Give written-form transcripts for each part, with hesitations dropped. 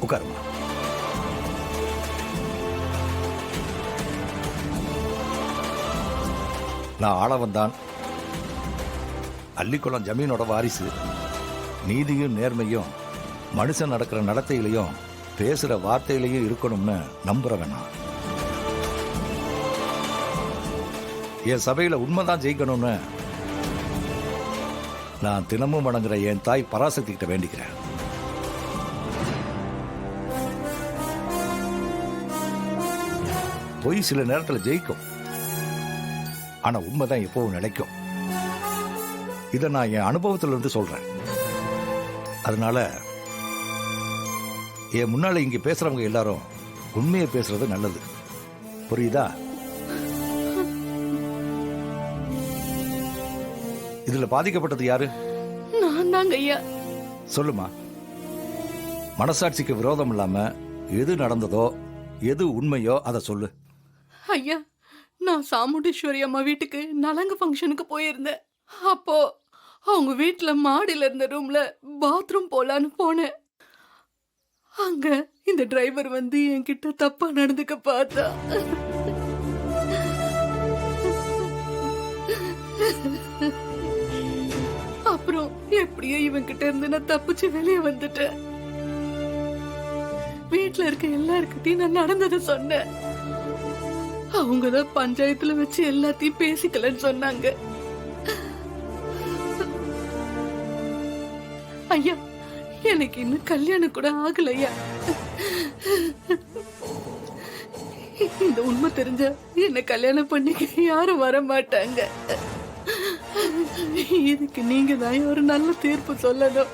உட்காருமா. நான் ஆளவன் தான். அள்ளிக்குளம் ஜமீனோட வாரிசு. நீதியும் நேர்மையும் மனுஷன் நடக்கிற நடத்தையிலையும் பேசுற வார்த்தையிலையும் இருக்கணும்னு நம்புறவன் நான். என் சபையில உண்மைதான் ஜெயிக்கணும்னு நான் தினமும் வணங்குற என் தாய் பராசக்தி கிட்ட வேண்டிக்கிறேன். பொய் சில நேரத்தில் ஜெயிக்கும், ஆனா உண்மைதான் எப்பவும் நிலைக்கும். இதை நான் என் அனுபவத்துல இருந்து சொல்றேன். அதனால என் முன்னால இங்க பேசுறவங்க எல்லாரும் உண்மையை பேசுறது நல்லது. புரியுதா? இதுல பாதிக்கப்பட்டது யாரு? நான் தாங்க ஐயா. சொல்லுமா. மனசாட்சிக்கு விரோதம் இல்லாம எது நடந்ததோ எது உண்மையோ அதை சொல்லு. ஐயா, நான் சாமுண்டீஸ்வரி அம்மா வீட்டுக்கு நலங்கு ஃபங்க்ஷனுக்கு போயிருந்தேன். அப்போ அவங்க வீட்டுல மாடியில இருந்த ரூம்ல பாத்ரூம் போலான்னு போனேன். அங்க இந்த டிரைவர் வந்து என்கிட்ட தப்பா நடந்துக்க பார்த்தா. அப்புறம் எப்படியோ இவன் கிட்ட இருந்து நான் தப்பிச்சு வெளியே வந்துட்டேன். வீட்டுல இருக்க எல்லாருக்கிட்டையும் நான் நடந்ததை சொன்னேன். அவங்கதான் பஞ்சாயத்துல வச்சு எல்லாத்தையும் பேசிக்கலன்னு சொன்னாங்க. ஐயா, எனக்கு இன்னும் கல்யாணம் கூட ஆகலையா. இந்த உண்மை தெரிஞ்சா என்ன கல்யாணம் பண்ணிக்க யாரும் வர மாட்டாங்க. இதுக்கு நீங்க தான் ஒரு நல்ல தீர்ப்பு சொல்லணும்.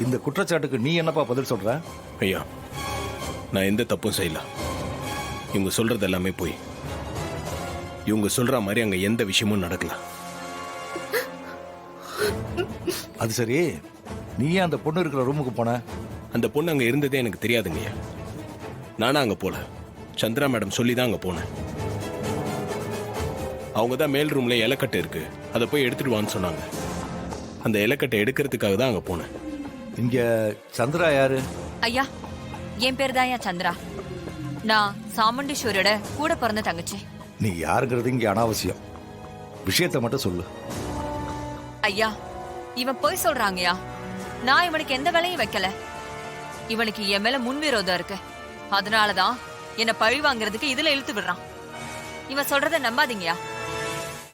இந்த குற்றச்சாட்டுக்கு நீ என்னப்பா பதில் சொல்ற? ஐயா, நான் எந்த தப்பும் செய்யல. இவங்க சொல்றது எல்லாமே போய். இவங்க சொல்ற மாதிரி அங்க எந்த விஷயமும் நடக்கல. அது சரி, நீ ஏன் அந்த பொண்ணு இருக்கிற ரூமுக்கு போன? அந்த பொண்ணு அங்க இருந்ததே எனக்கு தெரியாதுங்கய்யா. நானும் அங்க போல. சந்திரா மேடம் சொல்லி தான் அங்க போனேன். அவங்க தான் மேல் ரூம்ல இலக்கட்டை இருக்கு, அதை போய் எடுத்துட்டு வான்னு சொன்னாங்க. அந்த இலக்கட்டை எடுக்கிறதுக்காக தான் அங்க போனேன். இங்க சந்திரா யாரு? ஐயா, என் பேர் தான் சந்திரா. நான் சாமுண்டீஸ்வரியோட கூட பிறந்த தங்கச்சி. நீ யாருங்கிறது இங்க அனாவசியம். விஷயத்தை மட்டும் சொல்லு. ஐயா, இவன் போய் சொல்றாங்கய்யா. நான் இவனுக்கு எந்த வேலையும் வைக்கல. இவனுக்கு என் மேல முன்விரோதம் இருக்கு. அதனாலதான் என்ன பழி வாங்குறதுக்கு இதுல இழுத்து விடுறான். இவன் சொல்றத நம்பாதீங்கயா.